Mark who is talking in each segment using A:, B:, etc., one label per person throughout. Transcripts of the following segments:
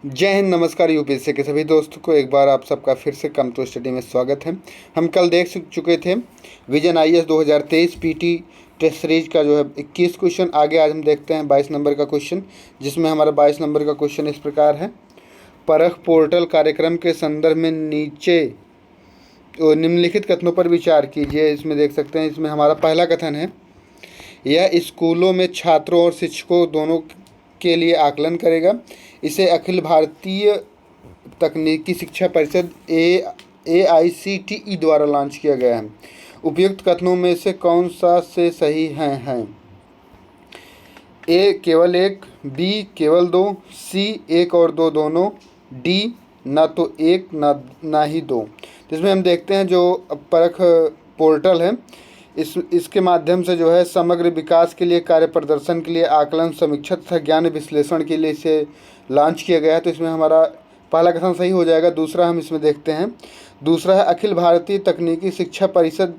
A: जय हिंद, नमस्कार। यूपीएससी के सभी दोस्तों को एक बार आप सबका फिर से कम तो स्टडी में स्वागत है। हम कल देख चुके थे Vision IAS 2023 PT test series का जो है 21 क्वेश्चन। आगे आज हम देखते हैं 22 नंबर का क्वेश्चन, जिसमें हमारा 22 नंबर का क्वेश्चन इस प्रकार है। परख पोर्टल कार्यक्रम के संदर्भ में नीचे निम्नलिखित कथनों पर विचार कीजिए। इसमें देख सकते हैं, इसमें हमारा पहला कथन है, यह स्कूलों में छात्रों और शिक्षकों दोनों के लिए आकलन करेगा। इसे अखिल भारतीय तकनीकी शिक्षा परिषद AICTE द्वारा लॉन्च किया गया है। उपयुक्त कथनों में से कौन सा से सही हैं? ए केवल एक, बी केवल दो, सी एक और दो दोनों, डी ना तो एक ना ही दो। जिसमें हम देखते हैं जो परख पोर्टल है, इसके माध्यम से जो है समग्र विकास के लिए, कार्य प्रदर्शन के लिए, आकलन, समीक्षा तथा ज्ञान विश्लेषण के लिए इसे लॉन्च किया गया है। तो इसमें हमारा पहला कथन सही हो जाएगा। दूसरा हम इसमें देखते हैं, दूसरा है अखिल भारतीय तकनीकी शिक्षा परिषद,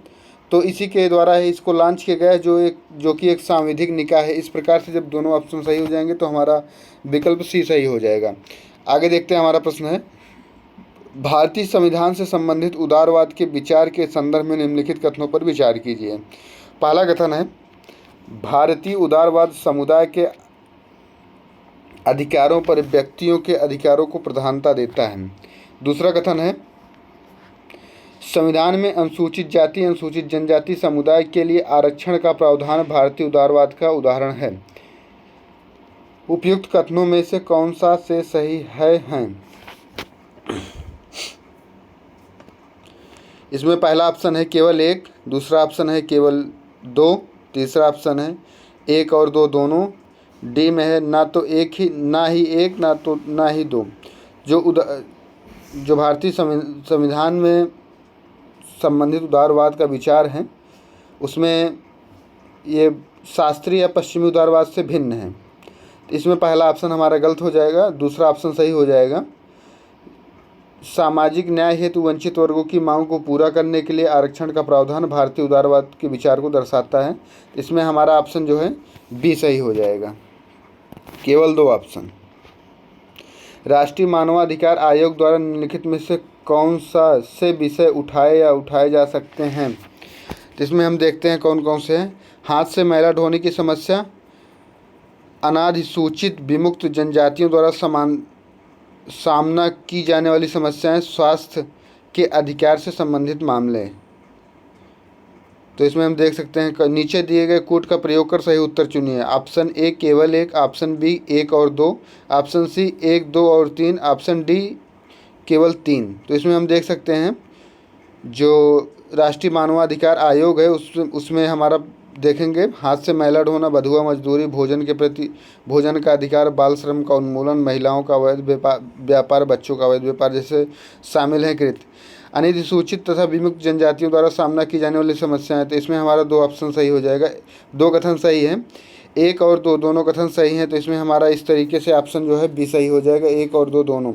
A: तो इसी के द्वारा ही इसको लॉन्च किया गया है, जो कि एक सांविधिक निकाय है। इस प्रकार से जब दोनों ऑप्शन सही हो जाएंगे तो हमारा विकल्प सी सही हो जाएगा। आगे देखते हैं, हमारा प्रश्न है, भारतीय संविधान से संबंधित उदारवाद के विचार के संदर्भ में निम्नलिखित कथनों पर विचार कीजिए। पहला कथन है, भारतीय उदारवाद समुदाय के अधिकारों पर व्यक्तियों के अधिकारों को प्रधानता देता है। दूसरा कथन है, संविधान में अनुसूचित जाति, अनुसूचित जनजाति समुदाय के लिए आरक्षण का प्रावधान भारतीय उदारवाद का उदाहरण है। उपयुक्त कथनों में से कौन सा से सही हैं? इसमें पहला ऑप्शन है केवल एक, दूसरा ऑप्शन है केवल दो, तीसरा ऑप्शन है एक और दो दोनों, डी में है ना तो एक ही, ना ही एक, ना ही दो। जो भारतीय संविधान में संबंधित उदारवाद का विचार है, उसमें ये शास्त्रीय या पश्चिमी उदारवाद से भिन्न है। इसमें पहला ऑप्शन हमारा गलत हो जाएगा, दूसरा ऑप्शन सही हो जाएगा। सामाजिक न्याय हेतु वंचित वर्गों की मांग को पूरा करने के लिए आरक्षण का प्रावधान भारतीय उदारवाद के विचार को दर्शाता है। इसमें हमारा ऑप्शन जो है बी सही हो जाएगा। केवल दो ऑप्शन। राष्ट्रीय मानवाधिकार आयोग द्वारा निम्नलिखित में से कौन सा से विषय उठाए जा सकते हैं? तो इसमें हम देखते हैं कौन कौन से हैं। हाथ से मैला ढोने की समस्या, अनाधिसूचित विमुक्त जनजातियों द्वारा सामना की जाने वाली समस्याएं, स्वास्थ्य के अधिकार से संबंधित मामले। तो इसमें हम देख सकते हैं नीचे दिए गए कोड का प्रयोग कर सही उत्तर चुनिए। ऑप्शन ए केवल एक, ऑप्शन बी एक और दो, ऑप्शन सी एक, दो और तीन, ऑप्शन डी केवल तीन। तो इसमें हम देख सकते हैं जो राष्ट्रीय मानवाधिकार आयोग है उसमें हमारा देखेंगे हाथ से मैला ढोना, बधुआ मजदूरी, भोजन के प्रति भोजन का अधिकार, बाल श्रम का उन्मूलन, महिलाओं का अवैध व्यापार, बच्चों का अवैध व्यापार जैसे शामिल हैं कृत। अनधिसूचित तथा विमुक्त जनजातियों द्वारा सामना की जाने वाली समस्याएं। तो इसमें हमारा दो ऑप्शन सही हो जाएगा, दो कथन सही हैं, एक और दो दोनों कथन सही हैं। तो इसमें हमारा इस तरीके से ऑप्शन जो है बी सही हो जाएगा, एक और दो दोनों।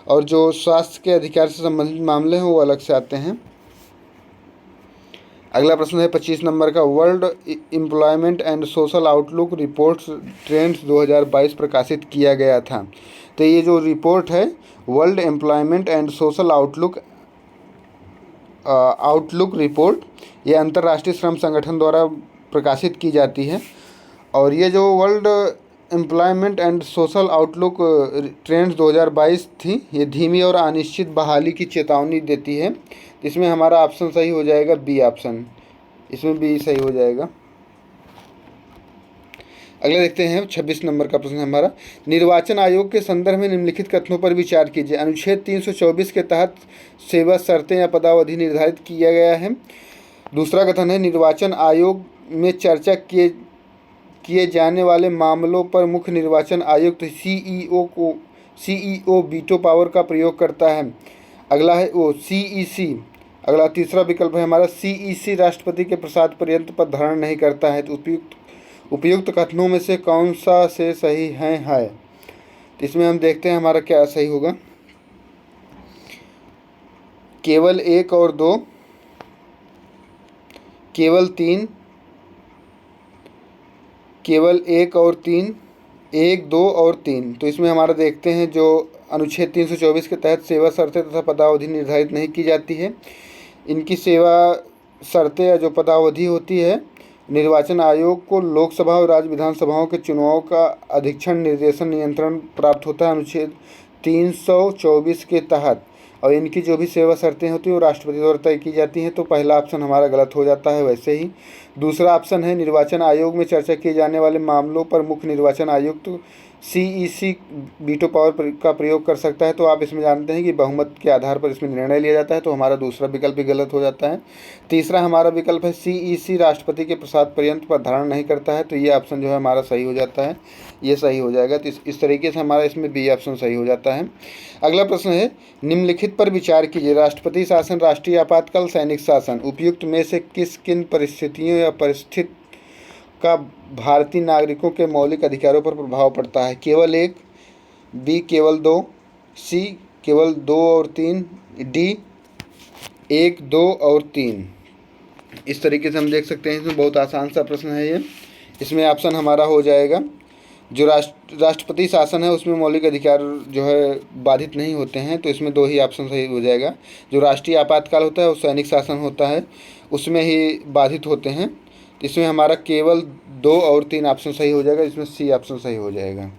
A: और जो स्वास्थ्य के अधिकार से संबंधित मामले हैं वो अलग से आते हैं। अगला प्रश्न है 25 नंबर का, world employment and social outlook reports trends 2022 प्रकाशित किया गया था। तो ये जो रिपोर्ट है world employment and social outlook report, ये अंतर्राष्ट्रीय श्रम संगठन द्वारा प्रकाशित की जाती है। और ये जो world employment and social outlook trends 2022 थी, ये धीमी और अनिश्चित बहाली की चेतावनी देती है। इसमें हमारा ऑप्शन सही हो जाएगा बी ऑप्शन, इसमें बी सही हो जाएगा। अगला देखते हैं 26 नंबर का प्रश्न हमारा, निर्वाचन आयोग के संदर्भ में निम्नलिखित कथनों पर विचार कीजिए। अनुच्छेद 324 के तहत सेवा शर्तें या पदावधि निर्धारित किया गया है। दूसरा कथन है, निर्वाचन आयोग में चर्चा किए जाने वाले मामलों पर मुख्य निर्वाचन आयुक्त सीईओ वीटो पावर का प्रयोग करता है। अगला है वो सीईसी। अगला तीसरा विकल्प है हमारा, सीईसी राष्ट्रपति के प्रसाद पर्यंत पर धारण नहीं करता है। तो उपयुक्त कथनों में से कौन सा से सही है? तो इसमें हम देखते हैं हमारा क्या सही होगा। केवल एक और दो, केवल तीन, केवल एक और तीन, एक, दो और तीन। तो इसमें हमारा देखते हैं जो अनुच्छेद 324 के तहत सेवा शर्तें तथा पदावधि निर्धारित नहीं की जाती है। इनकी सेवा शर्तें या जो पदावधि होती है, निर्वाचन आयोग को लोकसभा और राज्य विधानसभाओं के चुनाव का अधीक्षण, निर्देशन, नियंत्रण प्राप्त होता है अनुच्छेद 324 के तहत। और इनकी जो भी सेवा शर्तें होती हैं वो राष्ट्रपति द्वारा तय की जाती हैं। तो पहला ऑप्शन हमारा गलत हो जाता है। वैसे ही दूसरा ऑप्शन है, निर्वाचन आयोग में चर्चा किए जाने वाले मामलों पर मुख्य निर्वाचन आयुक्त CEC वीटो पावर का प्रयोग कर सकता है। तो आप इसमें जानते हैं कि बहुमत के आधार पर इसमें निर्णय लिया जाता है। तो हमारा दूसरा विकल्प भी गलत हो जाता है। तीसरा हमारा विकल्प है, CEC राष्ट्रपति के प्रसाद पर्यंत पर धारण नहीं करता है। तो ये ऑप्शन जो है हमारा सही हो जाता है, ये सही हो जाएगा। तो इस तरीके से हमारा इसमें बी ऑप्शन सही हो जाता है। अगला प्रश्न है, निम्नलिखित पर विचार कीजिए। राष्ट्रपति शासन, राष्ट्रीय आपातकाल, सैनिक शासन, उपयुक्त में से किन परिस्थितियों या परिस्थिति का भारतीय नागरिकों के मौलिक अधिकारों पर प्रभाव पड़ता है? केवल 1, बी केवल 2, सी केवल 2 और 3, डी 1, 2 और 3। इस तरीके से हम देख सकते हैं। इसमें बहुत आसान सा प्रश्न है ये। इसमें ऑप्शन हमारा हो जाएगा, जो राष्ट्रपति शासन है उसमें मौलिक अधिकार जो है बाधित नहीं होते हैं। तो इसमें 2 ही ऑप्शन सही हो जाएगा। जो राष्ट्रीय आपातकाल होता है और सैनिक शासन होता है उसमें ही बाधित होते हैं। इसमें हमारा केवल 2 और 3 ऑप्शन सही हो जाएगा। इसमें सी ऑप्शन सही हो जाएगा।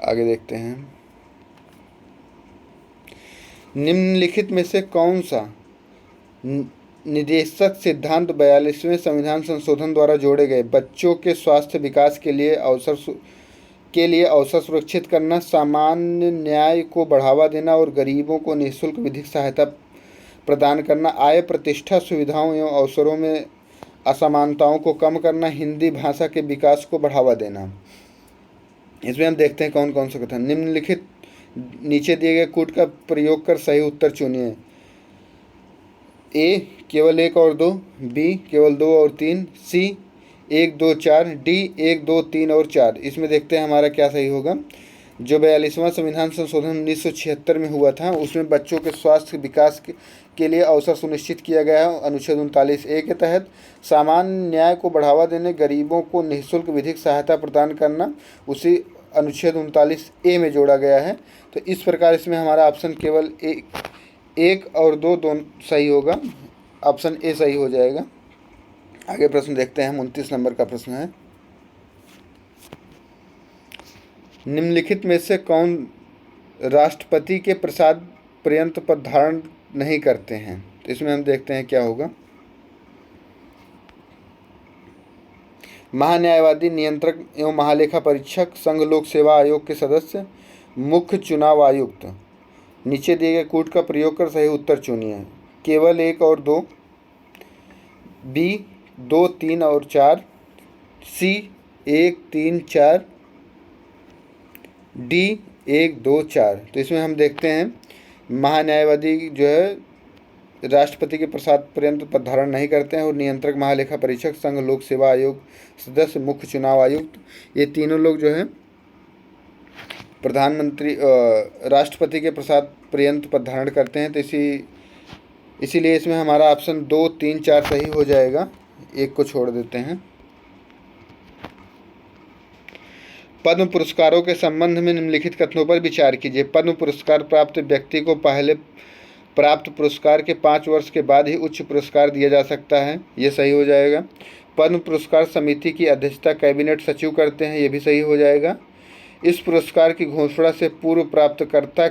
A: आगे देखते हैं, निम्नलिखित में से कौन सा निदेशक सिद्धांत 42वें संविधान संशोधन द्वारा जोड़े गए बच्चों के स्वास्थ्य विकास के लिए अवसर सुरक्षित करना, सामान्य न्याय को बढ़ावा देना और गरीबों को निःशुल्क विधिक सहायता प्रदान करना, आय, प्रतिष्ठा, सुविधाओं एवं अवसरों में असमानताओं को कम करना, हिंदी भाषा के विकास को बढ़ावा देना। इसमें हम देखते हैं कौन कौन सा कथन। निम्नलिखित नीचे दिए गए कूट का प्रयोग कर सही उत्तर चुनिए। ए केवल 1 और 2, बी केवल 2 और 3, सी 1, 2, 4, डी 1, 2, 3 और 4। इसमें देखते हैं हमारा क्या सही होगा। जो 42वां संविधान संशोधन 1976 में हुआ था उसमें बच्चों के स्वास्थ्य विकास के लिए अवसर सुनिश्चित किया गया है अनुच्छेद 39A के तहत। सामान्य न्याय को बढ़ावा देने, गरीबों को निःशुल्क विधिक सहायता प्रदान करना उसी अनुच्छेद 39A में जोड़ा गया है। तो इस प्रकार इसमें हमारा ऑप्शन केवल 1 और 2 दोनों सही होगा। ऑप्शन ए सही हो जाएगा। आगे प्रश्न देखते हैं। 29 नंबर का प्रश्न है, निम्नलिखित में से कौन राष्ट्रपति के प्रसाद पर्यंत पद धारण नहीं करते हैं? तो इसमें हम देखते हैं क्या होगा। महान्यायवादी, नियंत्रक एवं महालेखा परीक्षक, संघ लोक सेवा आयोग के सदस्य, मुख्य चुनाव आयुक्त। नीचे दिए गए कूट का प्रयोग कर सही उत्तर चुनिए। केवल 1 और 2, बी 2, 3 और 4, सी 1, 3, 4, डी 1, 2, 4। तो इसमें हम देखते हैं महान्यायवादी जो है राष्ट्रपति के प्रसाद पर्यंत पद धारण नहीं करते हैं, और नियंत्रक, महालेखा परीक्षक, संघ लोक सेवा आयोग सदस्य, मुख्य चुनाव आयुक्त, ये तीनों लोग जो है प्रधानमंत्री राष्ट्रपति के प्रसाद पर्यंत पद धारण करते हैं। तो इसीलिए इसमें हमारा ऑप्शन 2, 3, 4 सही हो जाएगा। एक को छोड़ देते हैं। पद्म पुरस्कारों के संबंध में निम्नलिखित कथनों पर विचार कीजिए। पद्म पुरस्कार प्राप्त व्यक्ति को पहले प्राप्त पुरस्कार के 5 वर्ष के बाद ही उच्च पुरस्कार दिया जा सकता है, ये सही हो जाएगा। पद्म पुरस्कार समिति की अध्यक्षता कैबिनेट सचिव करते हैं, ये भी सही हो जाएगा। इस पुरस्कार की घोषणा से पूर्व प्राप्तकर्ता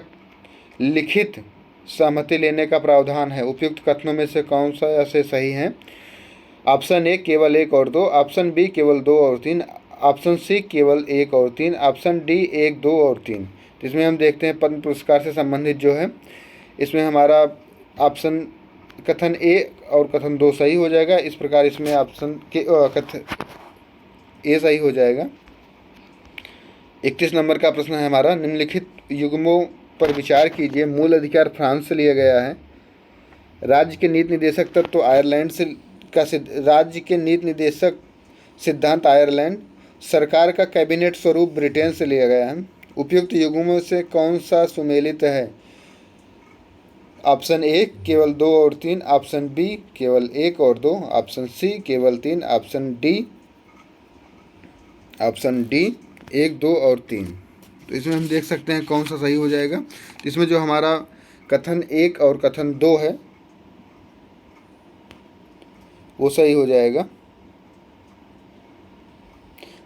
A: लिखित सहमति लेने का प्रावधान है। उपयुक्त कथनों में से कौन सा से सही है? ऑप्शन ए केवल 1 और 2, ऑप्शन बी केवल 2 और 3, ऑप्शन सी केवल 1 और 3, ऑप्शन डी 1, 2 और 3। तो इसमें हम देखते हैं पद्म पुरस्कार से संबंधित जो है इसमें हमारा ऑप्शन कथन ए और कथन 2 सही हो जाएगा। इस प्रकार इसमें ऑप्शन के कथन ए सही हो जाएगा। 31 नंबर का प्रश्न है हमारा, निम्नलिखित युग्मों पर विचार कीजिए। मूल अधिकार फ्रांस से लिया गया है। राज्य के नीति निर्देशक तत्व आयरलैंड से राज्य के नीति निर्देशक सिद्धांत आयरलैंड। सरकार का कैबिनेट स्वरूप ब्रिटेन से लिया गया है। उपयुक्त युग्मों से कौन सा सुमेलित है? ऑप्शन ए केवल 2 और 3, ऑप्शन बी केवल 1 और 2, ऑप्शन सी केवल 3, ऑप्शन डी ऑप्शन डी 1, 2 और 3। तो इसमें हम देख सकते हैं कौन सा सही हो जाएगा। तो इसमें जो हमारा कथन 1 और कथन 2 है वो सही हो जाएगा।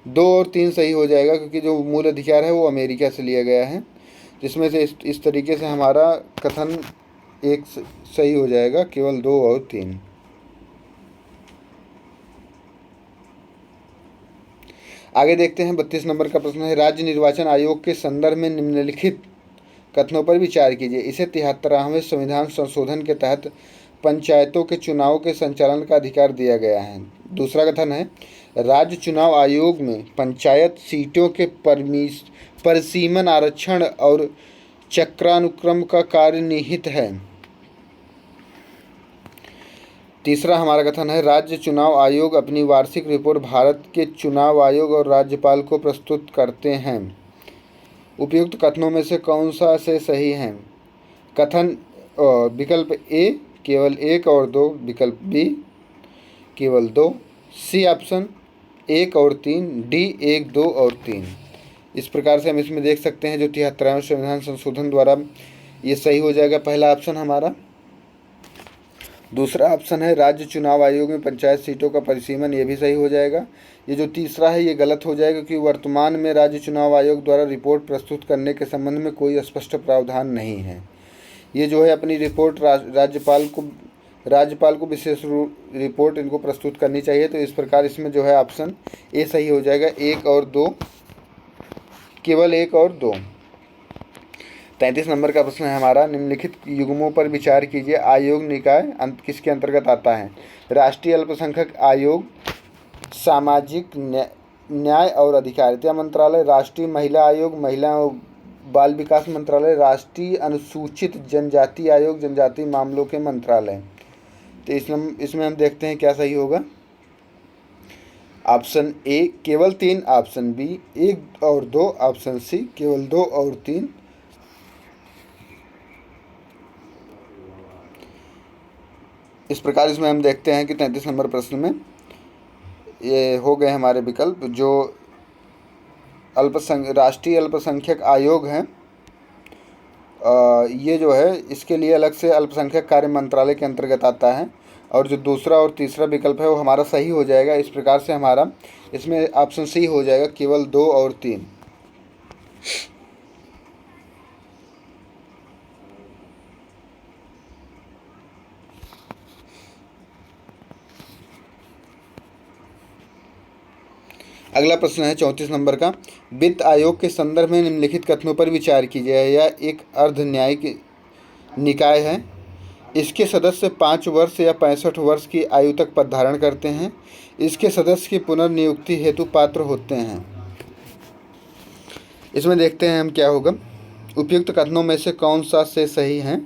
A: 2 और 3 सही हो जाएगा क्योंकि जो मूल अधिकार है वो अमेरिका से लिया गया है। जिसमें से इस तरीके से हमारा कथन 1 सही हो जाएगा, केवल 2 और 3। आगे देखते हैं 32 नंबर का प्रश्न है, राज्य निर्वाचन आयोग के संदर्भ में निम्नलिखित कथनों पर विचार कीजिए। इसे 73वें संविधान संशोधन के तहत पंचायतों के चुनाव के संचालन का अधिकार दिया गया है। दूसरा कथन है, राज्य चुनाव आयोग में पंचायत सीटों के परिसीमन, आरक्षण और चक्रानुक्रम का कार्य निहित है। तीसरा हमारा कथन है, राज्य चुनाव आयोग अपनी वार्षिक रिपोर्ट भारत के चुनाव आयोग और राज्यपाल को प्रस्तुत करते हैं। उपयुक्त कथनों में से कौन सा से सही है? कथन विकल्प ए केवल 1 और 2, विकल्प बी केवल 2, सी ऑप्शन 1 और 3, डी 1, 2 और 3। इस प्रकार से हम इसमें देख सकते हैं जो 73वें संविधान संशोधन द्वारा ये सही हो जाएगा पहला ऑप्शन हमारा। दूसरा ऑप्शन है राज्य चुनाव आयोग में पंचायत सीटों का परिसीमन, ये भी सही हो जाएगा। ये जो तीसरा है ये गलत हो जाएगा क्योंकि वर्तमान में राज्य चुनाव आयोग द्वारा रिपोर्ट प्रस्तुत करने के संबंध में कोई स्पष्ट प्रावधान नहीं है। ये जो है अपनी रिपोर्ट राज्यपाल को विशेष रिपोर्ट इनको प्रस्तुत करनी चाहिए। तो इस प्रकार इसमें जो है ऑप्शन ए सही हो जाएगा, 1 और 2, केवल 1 और 2। 33 नंबर का प्रश्न है हमारा, निम्नलिखित युग्मों पर विचार कीजिए। आयोग निकाय किसके अंतर्गत आता है? राष्ट्रीय अल्पसंख्यक आयोग, सामाजिक न्याय और अधिकारिता मंत्रालय, राष्ट्रीय महिला आयोग, महिला और बाल विकास मंत्रालय, राष्ट्रीय अनुसूचित जनजाति आयोग, जनजातीय मामलों के मंत्रालय। तो इसमें हम देखते हैं क्या सही होगा। ऑप्शन ए केवल 3, ऑप्शन बी 1 और 2, ऑप्शन सी केवल 2 और 3। इस प्रकार इसमें हम देखते हैं कि 33 नंबर प्रश्न में ये हो गए हमारे विकल्प। जो राष्ट्रीय अल्पसंख्यक आयोग है ये जो है इसके लिए अलग से अल्पसंख्यक कार्य मंत्रालय के अंतर्गत आता है, और जो दूसरा और तीसरा विकल्प है वो हमारा सही हो जाएगा। इस प्रकार से हमारा इसमें ऑप्शन सी हो जाएगा, केवल 2 और 3। अगला प्रश्न है 34 नंबर का, वित्त आयोग के संदर्भ में निम्नलिखित कथनों पर विचार कीजिए। यह एक अर्ध न्यायिक निकाय है। इसके सदस्य 5 वर्ष या 65 वर्ष की आयु तक पद धारण करते हैं। इसके सदस्य की पुनर्नियुक्ति हेतु पात्र होते हैं। इसमें देखते हैं हम क्या होगा। उपयुक्त कथनों में से कौन सा से सही है?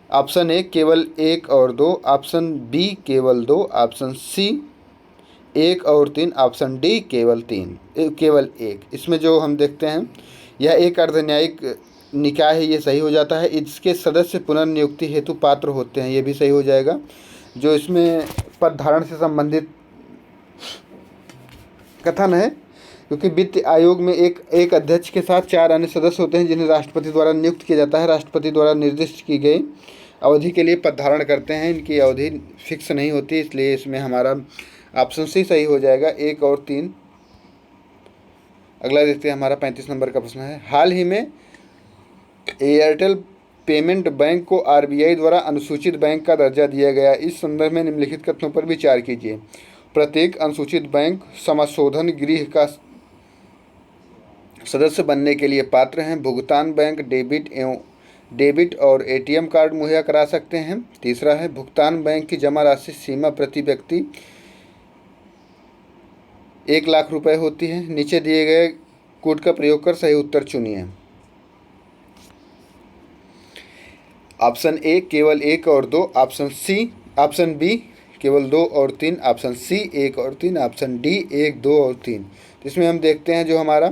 A: ऑप्शन ए केवल 1 और 2, ऑप्शन बी केवल 2, ऑप्शन सी 1 और 3, ऑप्शन डी केवल 1। इसमें जो हम देखते हैं यह एक अर्धन्यायिक निकाय है, ये सही हो जाता है। इसके सदस्य पुनर्नियुक्ति हेतु पात्र होते हैं, ये भी सही हो जाएगा। जो इसमें पद धारण से संबंधित कथन है, क्योंकि वित्त आयोग में एक अध्यक्ष के साथ 4 अन्य सदस्य होते हैं जिन्हें राष्ट्रपति द्वारा नियुक्त किया जाता है। राष्ट्रपति द्वारा निर्दिष्ट की गई अवधि के लिए पद धारण करते हैं। इनकी अवधि फिक्स नहीं होती, इसलिए इसमें हमारा ऑप्शन सी सही हो जाएगा, 1 और 3। अगला देखते हैं हमारा 35 नंबर का प्रश्न है, हाल ही में एयरटेल पेमेंट बैंक को आरबीआई द्वारा अनुसूचित बैंक का दर्जा दिया गया। इस संदर्भ में निम्नलिखित कथनों पर विचार कीजिए। प्रत्येक अनुसूचित बैंक समाशोधन गृह का सदस्य बनने के लिए पात्र हैं। भुगतान बैंक डेबिट और एटीएम कार्ड मुहैया करा सकते हैं। तीसरा है, भुगतान बैंक की जमा राशि सीमा प्रति व्यक्ति 1 लाख रुपए होती है। नीचे दिए गए कोड का प्रयोग कर सही उत्तर चुनिए। ऑप्शन ए केवल 1 और 2, ऑप्शन बी केवल 2 और 3, ऑप्शन सी 1 और 3, ऑप्शन डी 1, 2 और 3। तो इसमें हम देखते हैं जो हमारा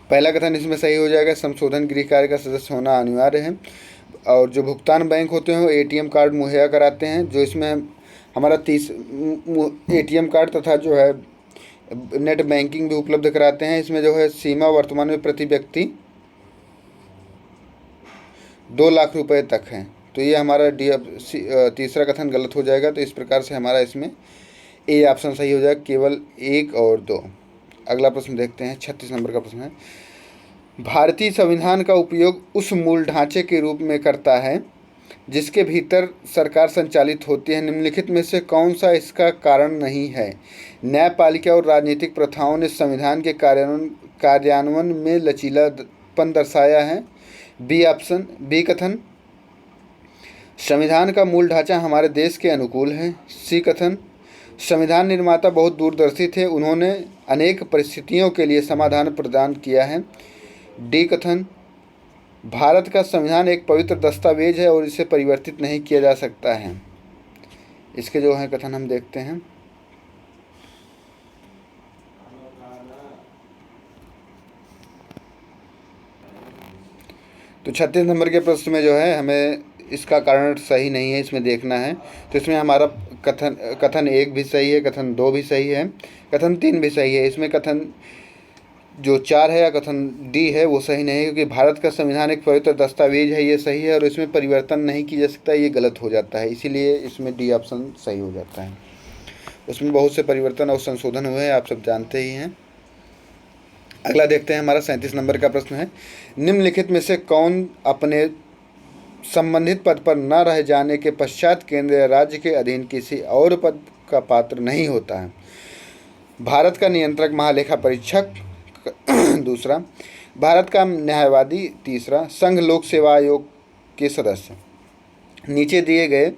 A: पहला कथन इसमें सही हो जाएगा, संशोधन गृह कार्य का सदस्य होना अनिवार्य है। और जो भुगतान बैंक होते हैं वो एटीएम कार्ड मुहैया कराते हैं। जो इसमें हमारा ATM कार्ड तथा जो है नेट बैंकिंग भी उपलब्ध कराते हैं। इसमें जो है सीमा वर्तमान में प्रति व्यक्ति 2 लाख रुपए तक है। तो ये हमारा तीसरा कथन गलत हो जाएगा। तो इस प्रकार से हमारा इसमें ए ऑप्शन सही हो जाएगा, केवल 1 और 2। अगला प्रश्न देखते हैं, 36 नंबर का प्रश्न है, भारतीय संविधान का उपयोग उस मूल ढांचे के रूप में करता है जिसके भीतर सरकार संचालित होती है। निम्नलिखित में से कौन सा इसका कारण नहीं है? न्यायपालिका और राजनीतिक प्रथाओं ने संविधान के कार्यान्वयन में लचीलापन दर्शाया है। बी कथन, संविधान का मूल ढांचा हमारे देश के अनुकूल है। सी कथन, संविधान निर्माता बहुत दूरदर्शी थे, उन्होंने अनेक परिस्थितियों के लिए समाधान प्रदान किया है। डी कथन, भारत का संविधान एक पवित्र दस्तावेज है और इसे परिवर्तित नहीं किया जा सकता है। इसके जो है कथन हम देखते हैं। तो 36 नंबर के प्रश्न में जो है हमें इसका कारण सही नहीं है, इसमें देखना है। तो इसमें हमारा कथन 1 भी सही है, कथन 2 भी सही है, कथन 3 भी सही है। इसमें कथन जो 4 है या कथन डी है वो सही नहीं है, क्योंकि भारत का संविधान एक पवित्र दस्तावेज है, ये सही है, और इसमें परिवर्तन नहीं किया जा सकता, ये गलत हो जाता है। इसीलिए इसमें डी ऑप्शन सही हो जाता है। उसमें बहुत से परिवर्तन और संशोधन हुए हैं, आप सब जानते ही हैं। अगला देखते हैं, हमारा 37 नंबर का प्रश्न है, निम्नलिखित में से कौन अपने संबंधित पद पर न रह जाने के पश्चात केंद्र या राज्य के अधीन किसी और पद का पात्र नहीं होता है? भारत का नियंत्रक महालेखा परीक्षक, दूसरा भारत का न्यायवादी, तीसरा संघ लोक सेवा आयोग के सदस्य। नीचे दिए गए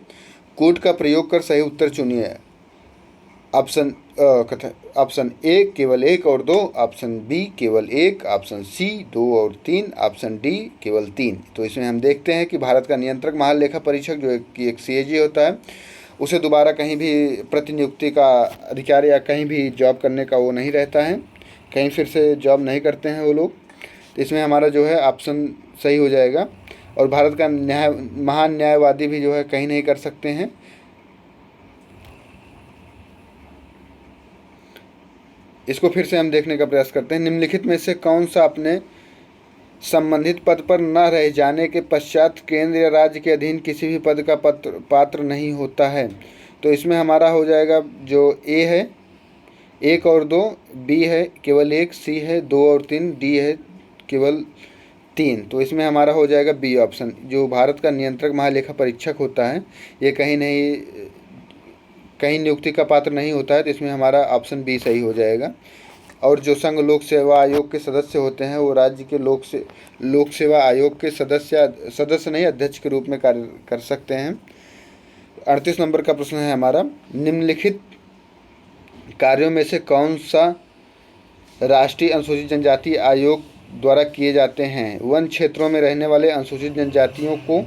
A: कूट का प्रयोग कर सही उत्तर चुनिए। ऑप्शन ए केवल 1 और 2, ऑप्शन बी केवल 1, ऑप्शन सी 2 और 3, ऑप्शन डी केवल 3। तो इसमें हम देखते हैं कि भारत का नियंत्रक महालेखा परीक्षक जो एक CAG होता है, उसे दोबारा कहीं भी प्रतिनियुक्ति का अधिकार या कहीं भी जॉब करने का वो नहीं रहता है, कहीं फिर से जॉब नहीं करते हैं वो लोग। तो इसमें हमारा जो है ऑप्शन सही हो जाएगा। और भारत का महान न्यायवादी भी जो है कहीं नहीं कर सकते हैं। इसको फिर से हम देखने का प्रयास करते हैं। निम्नलिखित में से कौन सा अपने संबंधित पद पर न रह जाने के पश्चात केंद्र या राज्य के अधीन किसी भी पद का पात्र नहीं होता है? तो इसमें हमारा हो जाएगा जो ए है 1 और 2, बी है केवल 1, सी है 2 और 3, डी है केवल 3। तो इसमें हमारा हो जाएगा बी ऑप्शन। जो भारत का नियंत्रक महालेखा परीक्षक होता है, ये कहीं नियुक्ति का पात्र नहीं होता है। तो इसमें हमारा ऑप्शन बी सही हो जाएगा। और जो संघ लोक सेवा आयोग के सदस्य होते हैं, वो राज्य के लोक सेवा आयोग के सदस्य नहीं, अध्यक्ष के रूप में कार्य कर सकते हैं। 38 नंबर का प्रश्न है हमारा, निम्नलिखित कार्यों में से कौन सा राष्ट्रीय अनुसूचित जनजाति आयोग द्वारा किए जाते हैं? वन क्षेत्रों में रहने वाले अनुसूचित जनजातियों को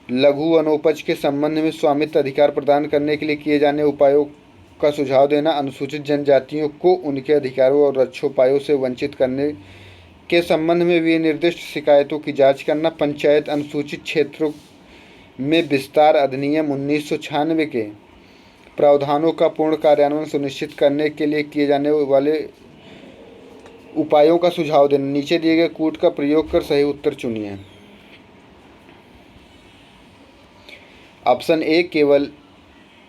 A: लघु वनोपज के संबंध में स्वामित्व अधिकार प्रदान करने के लिए किए जाने उपायों का सुझाव देना, अनुसूचित जनजातियों को उनके अधिकारों और रक्षोपायों से वंचित करने के संबंध में विनिर्दिष्ट शिकायतों की जांच करना, पंचायत अनुसूचित क्षेत्रों में विस्तार अधिनियम 1996 के प्रावधानों का पूर्ण कार्यान्वयन सुनिश्चित करने के लिए किए जाने वाले उपायों का सुझाव देना। नीचे दिए गए कूट का प्रयोग कर सही उत्तर चुनिए। ऑप्शन ए केवल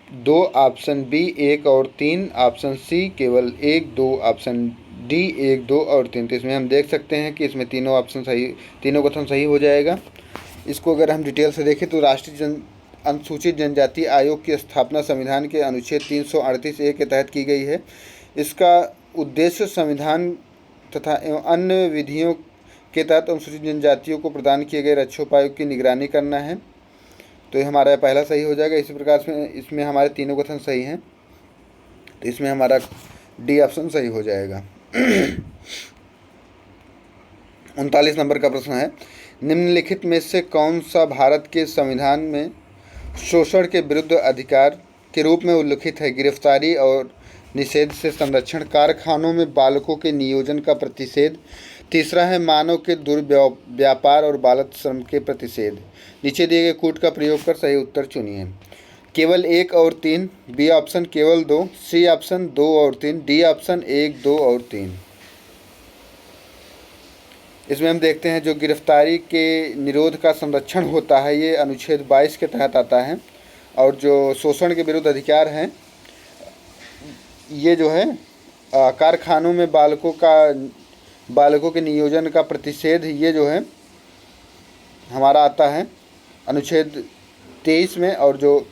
A: 2, ऑप्शन बी 1 और 3, ऑप्शन सी केवल 1, 2, ऑप्शन डी 1, 2 और 3। तो इसमें हम देख सकते हैं कि इसमें तीनों कथन सही हो जाएगा। इसको अगर हम डिटेल से देखें तो राष्ट्रीय अनुसूचित जनजाति आयोग की स्थापना संविधान के अनुच्छेद 338A के तहत की गई है। इसका उद्देश्य संविधान तथा एवं अन्य विधियों के तहत अनुसूचित जनजातियों को प्रदान किए गए रक्षोपायों की निगरानी करना है। तो ये हमारा पहला सही हो जाएगा। इसी प्रकार से इसमें हमारे तीनों कथन सही हैं, तो इसमें हमारा डी ऑप्शन सही हो जाएगा। 39 नंबर का प्रश्न है, निम्नलिखित में से कौन सा भारत के संविधान में शोषण के विरुद्ध अधिकार के रूप में उल्लिखित है? गिरफ्तारी और निषेध से संरक्षण, कारखानों में बालकों के नियोजन का प्रतिषेध, तीसरा है मानव के दुर्व्यापार और बाल श्रम के प्रतिषेध। नीचे दिए गए कूट का प्रयोग कर सही उत्तर चुनिए। केवल 1 और 3, बी ऑप्शन केवल 2, सी ऑप्शन 2 और 3, डी ऑप्शन 1, 2 और 3। इसमें हम देखते हैं जो गिरफ्तारी के निरोध का संरक्षण होता है ये अनुच्छेद 22 के तहत आता है, और जो शोषण के विरुद्ध अधिकार हैं ये जो है कारखानों में बालकों के नियोजन का प्रतिषेध, ये जो है हमारा आता है अनुच्छेद 23 में, और जो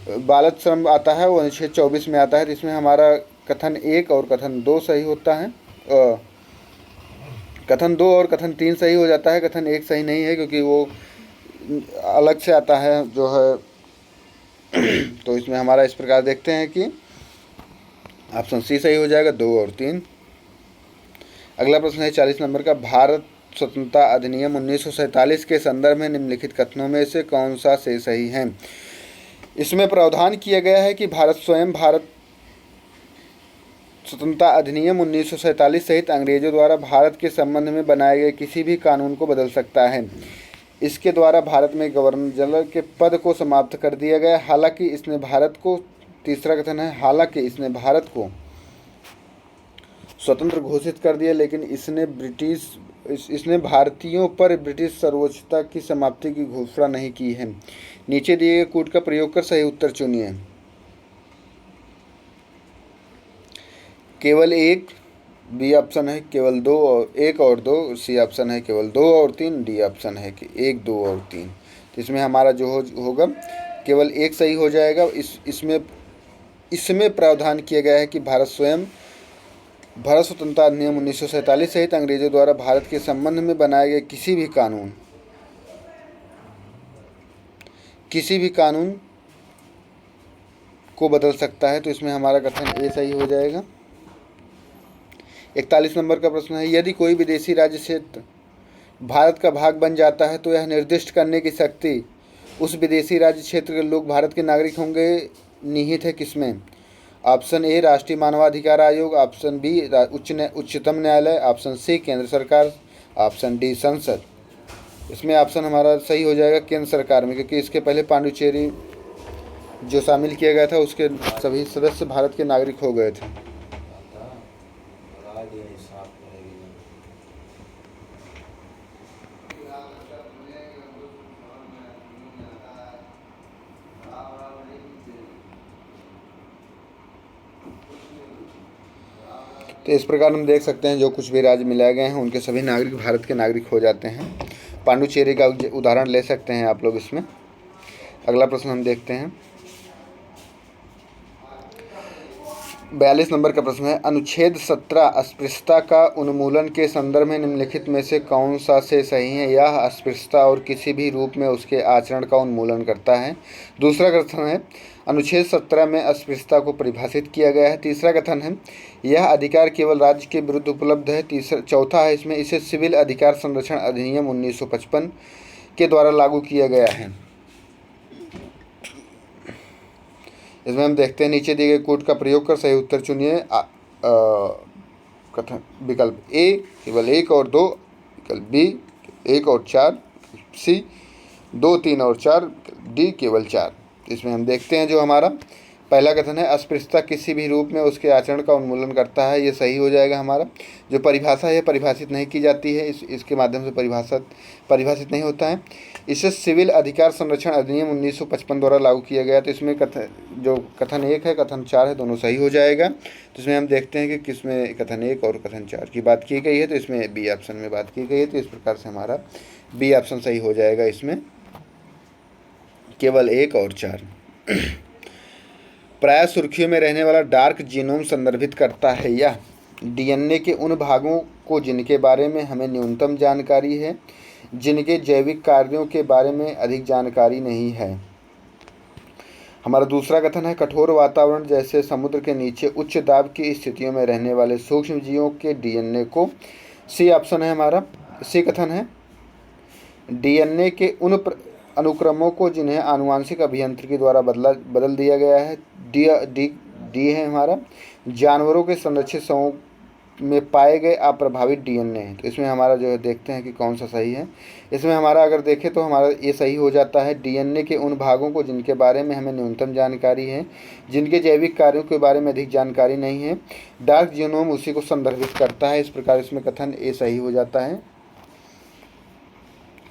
A: बाल श्रम आता है वो अनुच्छेद 24 में आता है। तो इसमें हमारा कथन 1 और कथन 2 सही होता है, कथन 2 और कथन 3 सही हो जाता है। कथन 1 सही नहीं है क्योंकि वो अलग से आता है जो है। तो इसमें हमारा इस प्रकार देखते हैं कि ऑप्शन सी सही हो जाएगा, 2 और 3। अगला प्रश्न है 40 नंबर का, भारत स्वतंत्रता अधिनियम 1947 के संदर्भ में निम्नलिखित कथनों में से कौन सा से सही है। इसमें प्रावधान किया गया है कि भारत स्वतंत्रता अधिनियम 1947 सहित अंग्रेजों द्वारा भारत के संबंध में बनाए गए किसी भी कानून को बदल सकता है। इसके द्वारा भारत में गवर्नर जनरल के पद को समाप्त कर दिया गया। हालांकि इसने भारत को, तीसरा कथन है, हालांकि इसने भारत को स्वतंत्र घोषित कर दिया, लेकिन इसने भारतीयों पर ब्रिटिश सर्वोच्चता की समाप्ति की घोषणा नहीं की है। नीचे दिए गए कूट का प्रयोग कर सही उत्तर चुनिए। केवल 1, बी ऑप्शन है केवल 2 और 1 और 2, सी ऑप्शन है केवल 2 और 3, डी ऑप्शन है कि 1, 2 और 3। तो इसमें हमारा जो होगा केवल 1 सही हो जाएगा। इसमें प्रावधान किया गया है कि भारत स्वतंत्रता अधिनियम 1947 सहित अंग्रेजों द्वारा भारत के संबंध में बनाए गए किसी भी कानून को बदल सकता है। तो इसमें हमारा कथन ए सही हो जाएगा। 41 नंबर का प्रश्न है, यदि कोई विदेशी राज्य क्षेत्र भारत का भाग बन जाता है तो यह निर्दिष्ट करने की शक्ति उस विदेशी राज्य क्षेत्र के लोग भारत के नागरिक होंगे निहित है किसमें। ऑप्शन ए राष्ट्रीय मानवाधिकार आयोग, ऑप्शन बी उच्चतम न्यायालय, ऑप्शन सी केंद्र सरकार, ऑप्शन डी संसद। इसमें ऑप्शन हमारा सही हो जाएगा केंद्र सरकार में, क्योंकि इसके पहले पांडुचेरी जो शामिल किया गया था उसके सभी सदस्य भारत के नागरिक हो गए थे। तो इस प्रकार हम देख सकते हैं जो कुछ भी राज्य मिलाए गए हैं उनके सभी नागरिक भारत के नागरिक हो जाते हैं। पांडुचेरी का उदाहरण ले सकते हैं आप लोग इसमें। अगला प्रश्न हम देखते हैं 42 नंबर का प्रश्न है, अनुच्छेद 17 अस्पृश्यता का उन्मूलन के संदर्भ में निम्नलिखित में से कौन सा से सही है। यह अस्पृश्यता और किसी भी रूप में उसके आचरण का उन्मूलन करता है। दूसरा कथन है अनुच्छेद 17 में अस्पृश्यता को परिभाषित किया गया है। तीसरा कथन है यह अधिकार केवल राज्य के विरुद्ध उपलब्ध है। चौथा है इसमें इसे सिविल अधिकार संरक्षण अधिनियम 1955 के द्वारा लागू किया गया है। इसमें हम देखते हैं नीचे दिए गए कोड का प्रयोग कर सही उत्तर चुनिए। कथन विकल्प ए केवल 1 और 2, विकल्प बी 1 और 4, सी 2, 3 और 4, डी केवल 4। इसमें हम देखते हैं जो हमारा पहला कथन है अस्पृश्यता किसी भी रूप में उसके आचरण का उन्मूलन करता है, ये सही हो जाएगा हमारा। जो परिभाषा है परिभाषित नहीं की जाती है, इसके माध्यम से परिभाषित नहीं होता है। इसे सिविल अधिकार संरक्षण अधिनियम 1955 द्वारा लागू किया गया। तो इसमें जो कथन 1 है कथन 4 है दोनों सही हो जाएगा। तो इसमें हम देखते हैं कि किसमें कथन 1 और कथन 4 की बात की गई है, तो इसमें बी ऑप्शन में बात की गई है। तो इस प्रकार से हमारा बी ऑप्शन सही हो जाएगा। इसमें केवल 1 और 4। प्राय सुर्खियों में रहने वाला डार्क जीनोम संदर्भित करता है यह डीएनए के उन भागों को जिनके बारे में हमें न्यूनतम जानकारी है, जिनके जैविक कार्यों के बारे में अधिक जानकारी नहीं है। हमारा दूसरा कथन है कठोर वातावरण जैसे समुद्र के नीचे उच्च दाब की स्थितियों में रहने वाले सूक्ष्म जीवों के डीएनए को, सी ऑप्शन है हमारा, सी कथन है डीएनए के उन अनुक्रमों को जिन्हें आनुवांशिक अभियांत्रिकी द्वारा बदल दिया गया है। डी है हमारा जानवरों के संरक्षित समूह में पाए गए अप्रभावित डीएनए। तो इसमें हमारा जो है देखते हैं कि कौन सा सही है। इसमें हमारा अगर देखें तो हमारा ये सही हो जाता है। डीएनए के उन भागों को जिनके बारे में हमें न्यूनतम जानकारी है, जिनके जैविक कार्यों के बारे में अधिक जानकारी नहीं है, डार्क जीनोम उसी को संदर्भित करता है। इस प्रकार इसमें कथन ए सही हो जाता है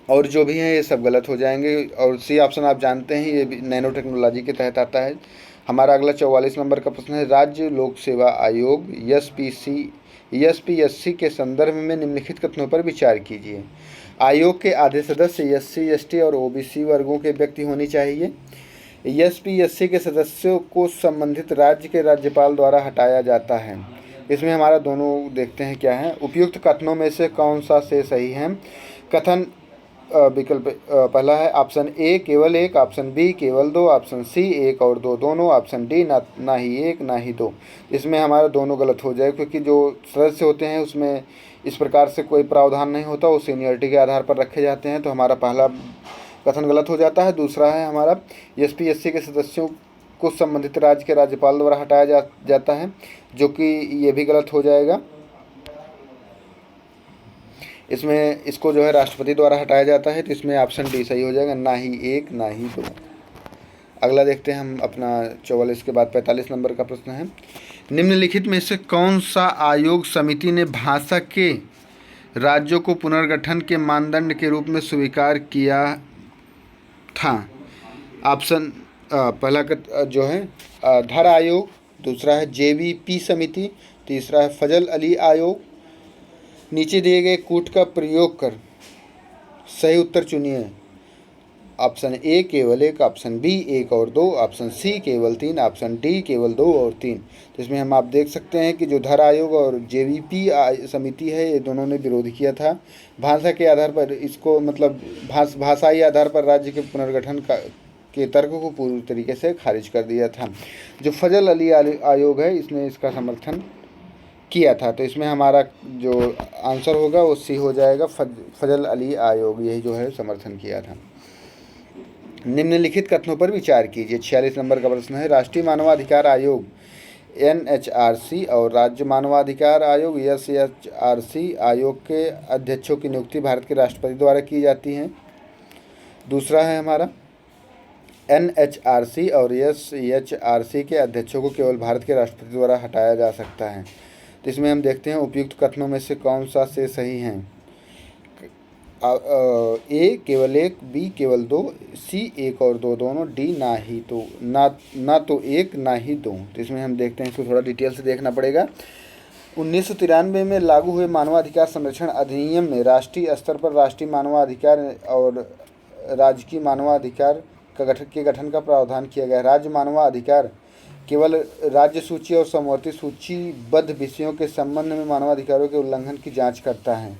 A: और जो भी हैं ये सब गलत हो जाएंगे। और सी ऑप्शन आप जानते हैं, ये भी नैनो टेक्नोलॉजी के तहत आता है। हमारा अगला 44 नंबर का प्रश्न है, राज्य लोक सेवा आयोग एसपीएससी के संदर्भ में निम्नलिखित कथनों पर विचार कीजिए। आयोग के आधे सदस्य एससी, एसटी और ओबीसी वर्गों के व्यक्ति होने चाहिए। एसपीएससी के सदस्यों को संबंधित राज्य के राज्यपाल द्वारा हटाया जाता है। इसमें हमारा दोनों देखते हैं क्या है। उपयुक्त कथनों में से कौन सा से सही है। कथन विकल्प पहला है ऑप्शन ए केवल एक, ऑप्शन बी केवल दो, ऑप्शन सी एक और दो दोनों, ऑप्शन डी ना ही एक ना ही दो। इसमें हमारा दोनों गलत हो जाए, क्योंकि जो सदस्य होते हैं उसमें इस प्रकार से कोई प्रावधान नहीं होता, वो सीनियरिटी के आधार पर रखे जाते हैं। तो हमारा पहला कथन गलत हो जाता है। दूसरा है हमारा एसपीएससी के सदस्यों को संबंधित राज्य के राज्यपाल द्वारा हटाया जाता है, जो कि ये भी गलत हो जाएगा। इसमें इसको जो है राष्ट्रपति द्वारा हटाया जाता है। तो इसमें ऑप्शन डी सही हो जाएगा, ना ही एक ना ही दो। अगला देखते हैं हम अपना 44 के बाद 45 नंबर का प्रश्न है, निम्नलिखित में से कौन सा आयोग समिति ने भाषा के राज्यों को पुनर्गठन के मानदंड के रूप में स्वीकार किया था। ऑप्शन पहला जो है धर आयोग, दूसरा है जेवीपी समिति, तीसरा है फजल अली आयोग। नीचे दिए गए कूट का प्रयोग कर सही उत्तर चुनिए। ऑप्शन ए केवल एक, ऑप्शन बी एक और दो, ऑप्शन सी केवल तीन, ऑप्शन डी केवल दो और तीन। तो इसमें हम आप देख सकते हैं कि जो धर आयोग और जेवीपी समिति है, ये दोनों ने विरोध किया था। भाषा के आधार पर इसको मतलब भाषाई आधार पर राज्य के पुनर्गठन के तर्क को पूरी तरीके से खारिज कर दिया था। जो फजल अली आयोग है, इसने इसका समर्थन किया था। तो इसमें हमारा जो आंसर होगा वो सी हो जाएगा, फजल अली आयोग यही जो है समर्थन किया था। निम्नलिखित कथनों पर विचार कीजिए। 46 नंबर का प्रश्न है, राष्ट्रीय मानवाधिकार आयोग एनएचआरसी और राज्य मानवाधिकार आयोग एसएचआरसी आयोग के अध्यक्षों की नियुक्ति भारत के राष्ट्रपति द्वारा की जाती है। दूसरा है हमारा एनएचआरसी और एसएचआरसी के अध्यक्षों को केवल भारत के राष्ट्रपति द्वारा हटाया जा सकता है। तो इसमें हम देखते हैं उपयुक्त कथनों में से कौन सा से सही हैं। ए केवल एक, बी केवल दो, सी एक और दो दोनों, डी ना ही तो ना तो एक ना ही दो। तो इसमें हम देखते हैं, इसको थोड़ा डिटेल से देखना पड़ेगा। 1993 में लागू हुए मानवाधिकार संरक्षण अधिनियम में राष्ट्रीय स्तर पर राष्ट्रीय मानवाधिकार और राजकीय मानवाधिकार के गठन का प्रावधान किया गया है। राज्य मानवाधिकार केवल राज्य सूची और समवर्ती सूचीबद्ध विषयों के संबंध में मानवाधिकारों के उल्लंघन की जांच करता है।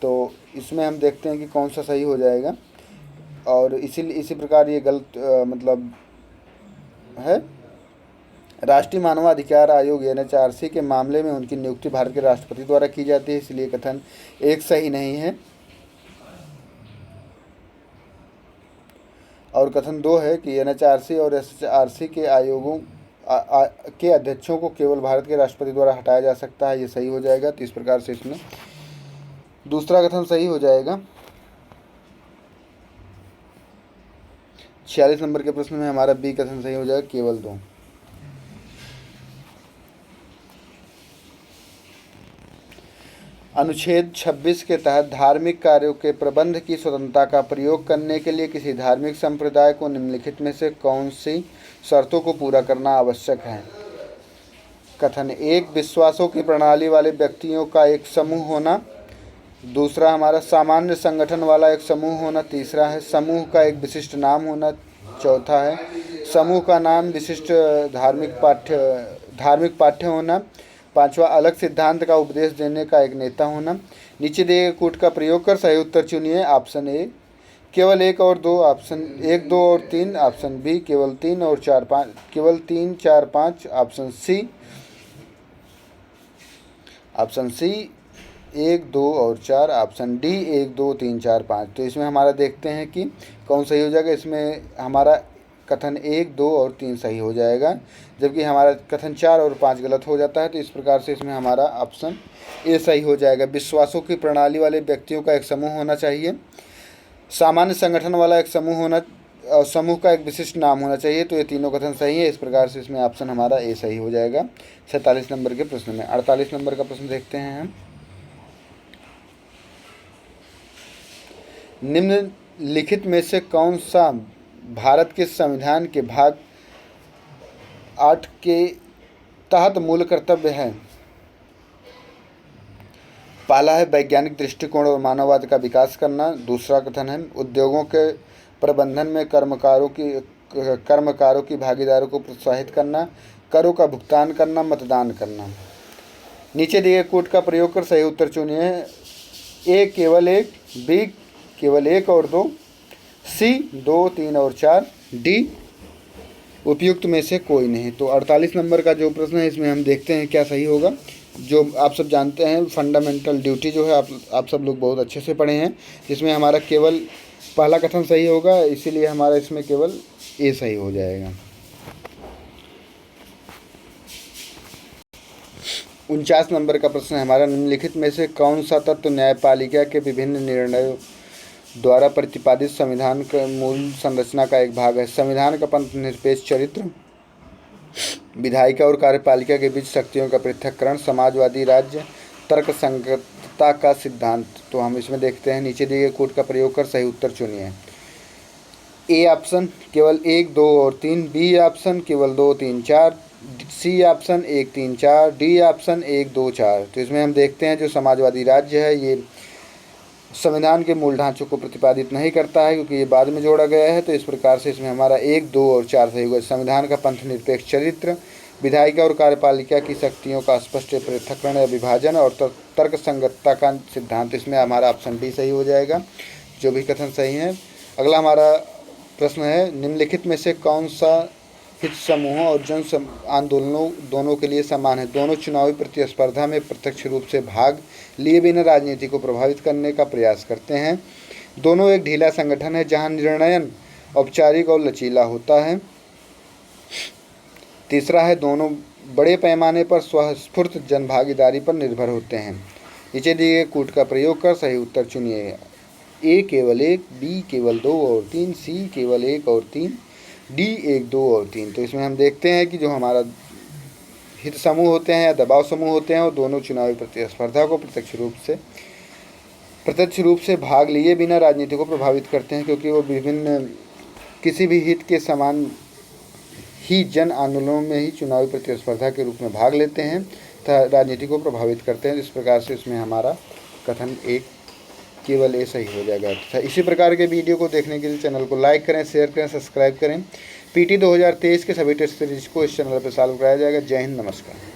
A: तो इसमें हम देखते हैं कि कौन सा सही हो जाएगा, और इसी प्रकार ये गलत मतलब है। राष्ट्रीय मानवाधिकार आयोग एनएचआरसी के मामले में उनकी नियुक्ति भारत के राष्ट्रपति द्वारा की जाती है, इसलिए कथन एक सही नहीं है। और कथन दो है कि एनएचआरसी और एसएचआरसी के आयोगों के अध्यक्षों को केवल भारत के राष्ट्रपति द्वारा हटाया जा सकता है, ये सही हो जाएगा। तो इस प्रकार से इसमें दूसरा कथन सही हो जाएगा। 46 नंबर के प्रश्न में हमारा बी कथन सही हो जाएगा, केवल दो। अनुच्छेद 26 के तहत धार्मिक कार्यों के प्रबंध की स्वतंत्रता का प्रयोग करने के लिए किसी धार्मिक संप्रदाय को निम्नलिखित में से कौन सी शर्तों को पूरा करना आवश्यक है। कथन एक, विश्वासों की प्रणाली वाले व्यक्तियों का एक समूह होना। दूसरा हमारा सामान्य संगठन वाला एक समूह होना। तीसरा है समूह का एक विशिष्ट नाम होना। चौथा है समूह का नाम विशिष्ट धार्मिक पाठ्य होना। पांचवा, अलग सिद्धांत का उपदेश देने का एक नेता होना। नीचे दिए गए कूट का प्रयोग कर सही उत्तर चुनिए। ऑप्शन ए केवल एक और दो, ऑप्शन एक दो और तीन, ऑप्शन बी केवल तीन और चार पाँच, केवल तीन चार पाँच, ऑप्शन सी एक दो और चार, ऑप्शन डी एक दो तीन चार पाँच। तो इसमें हमारा देखते हैं कि कौन सही हो जाएगा। इसमें हमारा कथन एक दो और तीन सही हो जाएगा। जबकि हमारा कथन 4 और 5 गलत हो जाता है। तो इस प्रकार से इसमें हमारा ऑप्शन ए सही हो जाएगा। विश्वासों की प्रणाली वाले व्यक्तियों का एक समूह होना चाहिए, सामान्य संगठन वाला एक समूह का एक विशिष्ट नाम होना चाहिए। तो ये तीनों कथन सही है। इस प्रकार से इसमें ऑप्शन हमारा ए सही हो जाएगा 47 नंबर के प्रश्न में। 48 नंबर का प्रश्न देखते हैं हम। निम्नलिखित में से कौन सा भारत के संविधान के भाग 8 के तहत मूल कर्तव्य है? पहला है वैज्ञानिक दृष्टिकोण और मानववाद का विकास करना। दूसरा कथन है उद्योगों के प्रबंधन में कर्मकारों की भागीदारी को प्रोत्साहित करना, करों का भुगतान करना, मतदान करना। नीचे दिए कोड का प्रयोग कर सही उत्तर चुनिए। ए केवल 1, बी केवल 1 और 2, सी 2, 3 और 4, डी उपयुक्त में से कोई नहीं। तो 48 नंबर का जो प्रश्न है इसमें हम देखते हैं क्या सही होगा। जो आप सब जानते हैं फंडामेंटल ड्यूटी जो है आप सब लोग बहुत अच्छे से पढ़े हैं, जिसमें हमारा केवल पहला कथन सही होगा, इसीलिए हमारा इसमें केवल ए सही हो जाएगा। 49 नंबर का प्रश्न है हमारा, निम्नलिखित में से कौन सा तत्व न्यायपालिका के विभिन्न निर्णयों द्वारा प्रतिपादित संविधान का मूल संरचना का एक भाग है? संविधान का पंथ निरपेक्ष चरित्र, विधायिका और कार्यपालिका के बीच शक्तियों का पृथक्करण, समाजवादी राज्य, तर्क संगतता का सिद्धांत। तो हम इसमें देखते हैं नीचे दिए गए कोड का प्रयोग कर सही उत्तर चुनिए। ए ऑप्शन केवल 1, 2 और 3, बी ऑप्शन केवल 2, 3, 4, सी ऑप्शन 1, 3, 4, डी ऑप्शन 1, 2, 4। तो इसमें हम देखते हैं जो समाजवादी राज्य है ये संविधान के मूल ढांचों को प्रतिपादित नहीं करता है, क्योंकि ये बाद में जोड़ा गया है। तो इस प्रकार से इसमें हमारा 1, 2 और 4 सही होगा। संविधान का पंथ निरपेक्ष चरित्र, विधायिका और कार्यपालिका की शक्तियों का स्पष्ट पृथक्करण या विभाजन और तर्क संगतता का सिद्धांत, इसमें हमारा ऑप्शन डी सही हो जाएगा। जो भी कथन सही है। अगला हमारा प्रश्न है, निम्नलिखित में से कौन सा हित समूहों और जन आंदोलनों दोनों के लिए समान है? दोनों चुनावी प्रतिस्पर्धा में प्रत्यक्ष रूप से भाग लिए बिना राजनीति को प्रभावित करने का प्रयास करते हैं। दोनों एक ढीला संगठन है जहां निर्णयन औपचारिक और लचीला होता है। तीसरा है दोनों बड़े पैमाने पर स्वस्फूर्त जनभागीदारी पर निर्भर होते हैं। नीचे दिए गए कूट का प्रयोग कर सही उत्तर चुनिए। ए केवल 1, बी केवल 2 और 3, सी केवल 1 और 3, डी 1, 2 और 3। तो इसमें हम देखते हैं कि जो हमारा हित समूह होते हैं या दबाव समूह होते हैं वो दोनों चुनावी प्रतिस्पर्धा को प्रत्यक्ष रूप से भाग लिए बिना राजनीति को प्रभावित करते हैं, क्योंकि वो विभिन्न किसी भी हित के समान ही जन आंदोलनों में ही चुनावी प्रतिस्पर्धा के रूप में भाग लेते हैं तथा राजनीति को प्रभावित करते हैं। इस प्रकार से इसमें हमारा कथन 1 केवल ए सही हो जाएगा। तथा इसी प्रकार के वीडियो को देखने के लिए चैनल को लाइक करें, शेयर करें, सब्सक्राइब करें। पीटी 2023 के सभी टेस्ट सीरीज को इस चैनल पर सॉल्व कराया जाएगा। जय हिंद, नमस्कार।